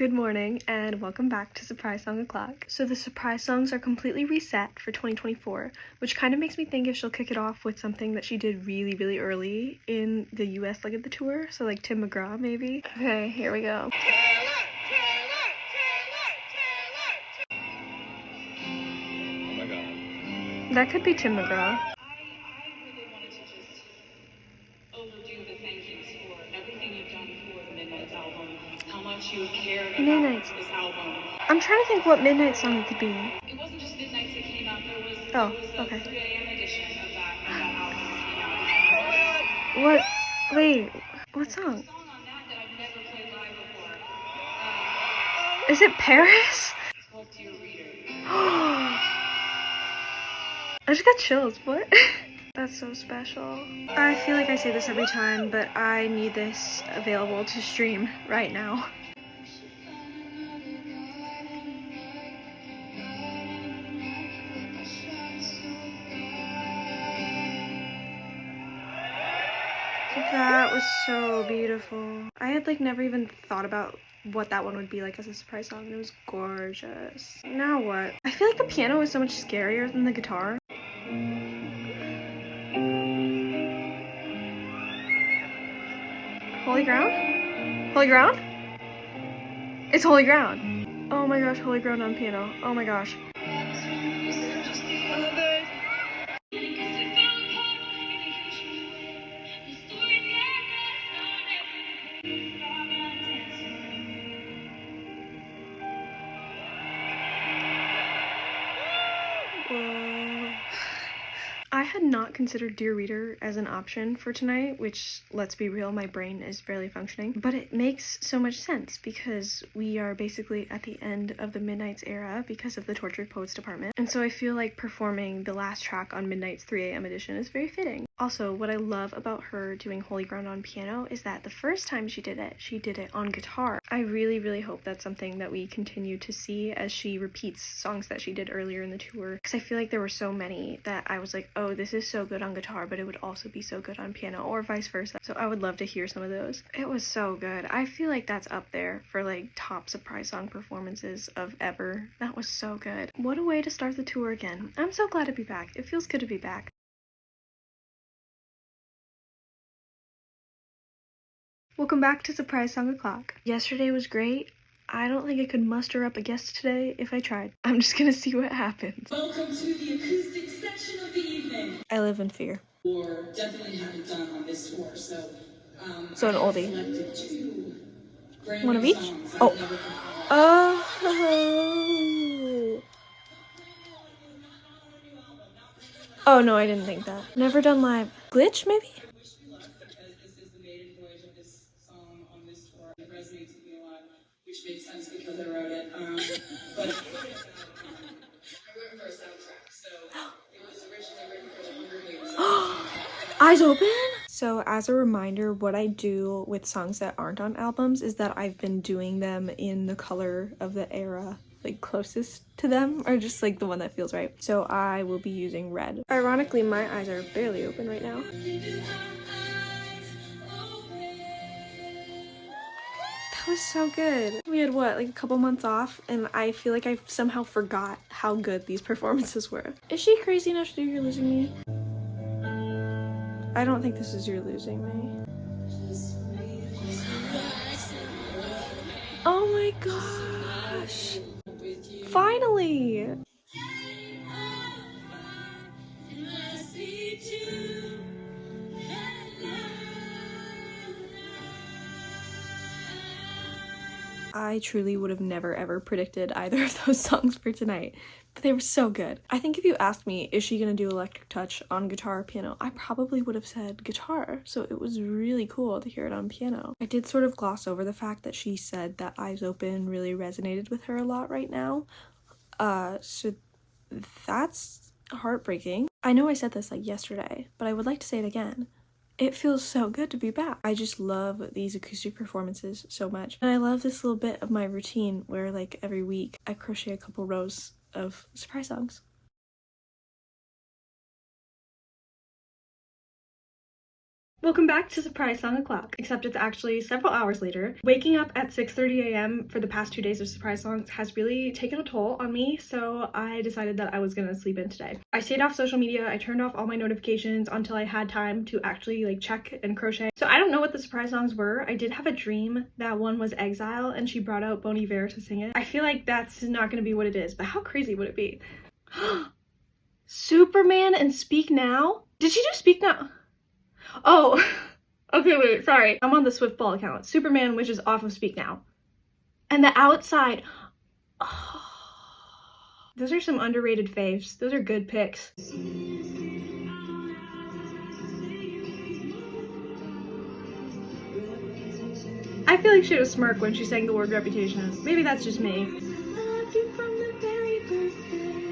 Good morning and welcome back to Surprise Song O'Clock. So the surprise songs are completely reset for 2024, which kind of makes me think if she'll kick it off with something that she did really early in the US leg of the tour, so like Tim McGraw maybe. Okay, here we go. Oh my god. That could be Tim McGraw. I really wanted to just overdo the thank yous for everything you've done for the Midnight's album, how much you cared about this album. I'm trying to think what Midnight song it could be. It wasn't just Midnight's that came out, there was okay. the 3 a.m. edition of that album that came out. What? Wait, what song? There's a song on that I've never played live before. Is it Paris? Talk to your reader. I just got chills, what? That's so special. I feel like I say this every time, but I need this available to stream right now. That was so beautiful. I had like never even thought about what that one would be like as a surprise song, and it was gorgeous. Now what? I feel like the piano is so much scarier than the guitar. Holy ground? Holy ground? It's holy ground. Oh my gosh, holy ground on piano. Oh my gosh. I had not considered Dear Reader as an option for tonight, which, let's be real, my brain is barely functioning. But it makes so much sense because we are basically at the end of the Midnight's era because of the Tortured Poets Department. And so I feel like performing the last track on Midnight's 3 a.m. edition is very fitting. Also, what I love about her doing Holy Ground on piano is that the first time she did it on guitar. I really hope that's something that we continue to see as she repeats songs that she did earlier in the tour. Because I feel like there were so many that I was like, oh, this is so good on guitar, but it would also be so good on piano, or vice versa. So I would love to hear some of those. It was so good. I feel like that's up there for like top surprise song performances of ever. That was so good. What a way to start the tour again. I'm so glad to be back. It feels good to be back. Welcome back to Surprise Song O'Clock. Yesterday was great. I don't think I could muster up a guest today if I tried. I'm just gonna see what happens. Welcome to the acoustic section of the evening. I live in fear. Or definitely haven't done on this tour, so an oldie. selected 2 brand One of new each? songs Oh. I've never performed. Oh no, I didn't think that. Never done live. Glitch, maybe? Wish me luck because this is the maiden voyage of this song on this tour. It resonates with me a lot, which makes sense because I wrote it. But I wrote it for a soundtrack, so it was originally written for the Hunger Games. Eyes open? So as a reminder, what I do with songs that aren't on albums is that I've been doing them in the color of the era like closest to them, or just like the one that feels right. So I will be using red. Ironically, my eyes are barely open right now. That was so good. We had what, like a couple months off, and I feel like I somehow forgot how good these performances were. Is she crazy enough to do You're Losing Me? I don't think this is You're Losing Me. Oh my gosh. Finally! I truly would have never ever predicted either of those songs for tonight, but they were so good. I think if you asked me, is she gonna do Electric Touch on guitar or piano, I probably would have said guitar, so it was really cool to hear it on piano. I did sort of gloss over the fact that she said that Eyes Open really resonated with her a lot right now, so that's heartbreaking. I know I said this like yesterday, but I would like to say it again. It feels so good to be back. I just love these acoustic performances so much. And I love this little bit of my routine where like every week I crochet a couple rows of surprise songs. Welcome back to Surprise Song O'Clock, except it's actually several hours later. Waking up at 6:30 a.m. for the past 2 days of Surprise Songs has really taken a toll on me, so I decided that I was gonna sleep in today. I stayed off social media, I turned off all my notifications until I had time to actually like check and crochet. So I don't know what the surprise songs were. I did have a dream that one was Exile and she brought out Bon Iver to sing it. I feel like that's not gonna be what it is, but how crazy would it be? Superman and Speak Now? Did she do Speak Now? Oh, okay, wait, sorry. I'm on the Swiftball account. Superman, which is off of Speak Now. And The Outside. Oh, those are some underrated faves. Those are good picks. I feel like she had a smirk when she sang the word reputation. Maybe that's just me.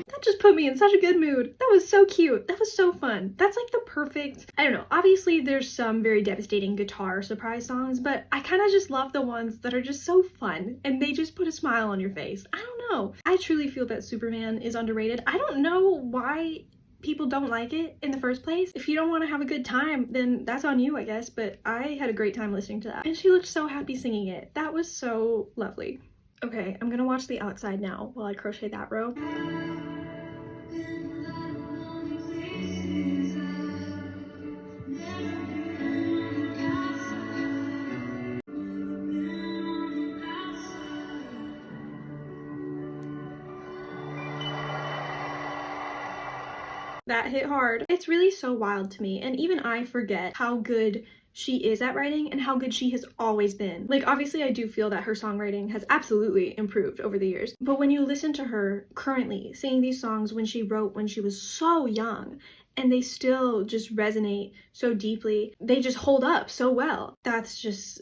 That just put me in such a good mood. That was so cute. That was so fun. That's like the perfect, I don't know, obviously there's some very devastating guitar surprise songs, but I kind of just love the ones that are just so fun and they just put a smile on your face. I don't know. I truly feel that Superman is underrated. I don't know why people don't like it in the first place. If you don't want to have a good time, then that's on you, I guess, but I had a great time listening to that. And she looked so happy singing it. That was so lovely. Okay, I'm gonna watch The Outside now while I crochet that row. That hit hard. It's really so wild to me, and even I forget how good she is at writing and how good she has always been. Like, obviously I do feel that her songwriting has absolutely improved over the years, but when you listen to her currently singing these songs when she wrote when she was so young, and they still just resonate so deeply, they just hold up so well. That's just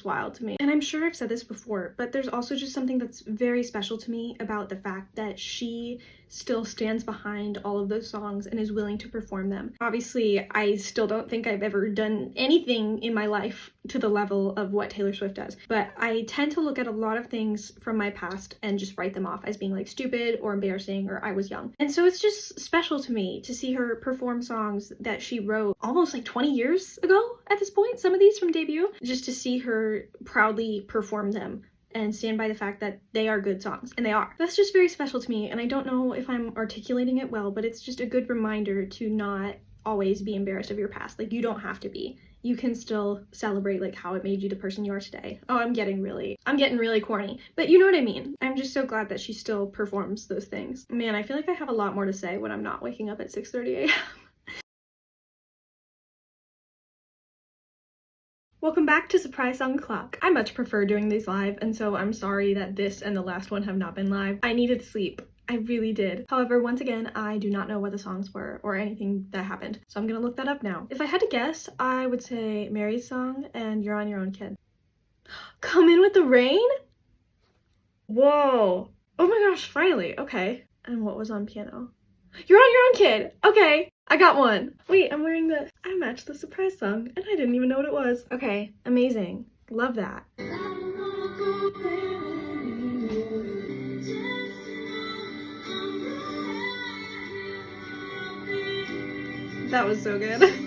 wild to me. And I'm sure I've said this before, but there's also just something that's very special to me about the fact that she still stands behind all of those songs and is willing to perform them. Obviously, I still don't think I've ever done anything in my life to the level of what Taylor Swift does, but I tend to look at a lot of things from my past and just write them off as being like stupid or embarrassing or I was young. And so it's just special to me to see her perform songs that she wrote almost like 20 years ago at this point, some of these from debut, just to see her proudly perform them and stand by the fact that they are good songs, and they are. That's just very special to me, and I don't know if I'm articulating it well, but it's just a good reminder to not always be embarrassed of your past. Like, you don't have to be. You can still celebrate like how it made you the person you are today. Oh, I'm getting really corny, but you know what I mean. I'm just so glad that she still performs those things. Man, I feel like I have a lot more to say when I'm not waking up at 6:30 a.m. Welcome back to Surprise Song O'Clock. I much prefer doing these live, and so I'm sorry that this and the last one have not been live. I needed sleep. I really did. However, once again, I do not know what the songs were or anything that happened, so I'm gonna look that up now. If I had to guess, I would say Mary's song and You're on Your Own, Kid. Come In With the Rain? Whoa. Oh my gosh, finally. Okay. And what was on piano? You're on Your Own, Kid. Okay. I got one. Wait, I'm wearing I matched the surprise song and I didn't even know what it was. Okay, amazing. Love that. That was so good.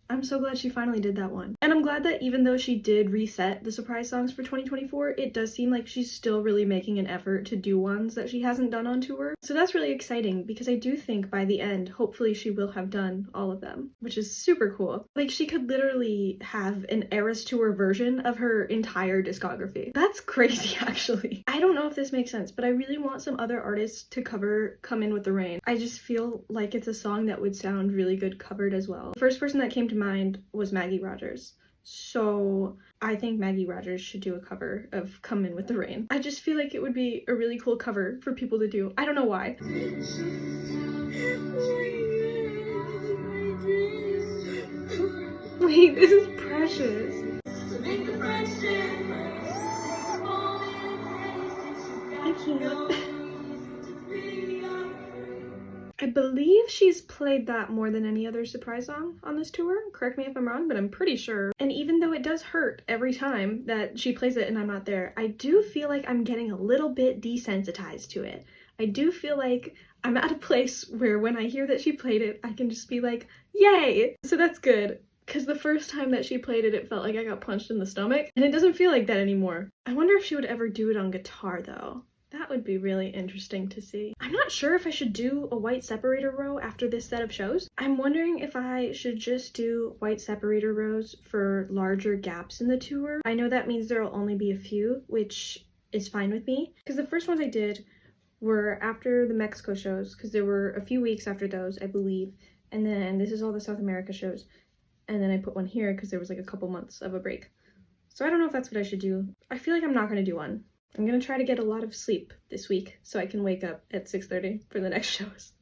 I'm so glad she finally did that one. And I'm glad that even though she did reset the surprise songs for 2024, it does seem like she's still really making an effort to do ones that she hasn't done on tour. So that's really exciting because I do think by the end, hopefully she will have done all of them, which is super cool. Like, she could literally have an Eras Tour version of her entire discography. That's crazy, actually. I don't know if this makes sense, but I really want some other artists to cover Come In With the Rain. I just feel like it's a song that would sound really good covered as well. The first person that came to mind was Maggie Rogers. So I think Maggie Rogers should do a cover of Come In With the Rain. I just feel like it would be a really cool cover for people to do. I don't know why. Wait, this is precious. I can't. I believe she's played that more than any other surprise song on this tour. Correct me if I'm wrong, but I'm pretty sure. And even though it does hurt every time that she plays it and I'm not there, I do feel like I'm getting a little bit desensitized to it. I do feel like I'm at a place where when I hear that she played it, I can just be like, yay! So that's good. Because the first time that she played it, it felt like I got punched in the stomach, and it doesn't feel like that anymore. I wonder if she would ever do it on guitar, though. That would be really interesting to see. I'm not sure if I should do a white separator row after this set of shows. I'm wondering if I should just do white separator rows for larger gaps in the tour. I know that means there'll only be a few, which is fine with me. Because the first ones I did were after the Mexico shows, because there were a few weeks after those, I believe. And then this is all the South America shows. And then I put one here because there was like a couple months of a break. So I don't know if that's what I should do. I feel like I'm not going to do one. I'm going to try to get a lot of sleep this week so I can wake up at 6:30 for the next shows.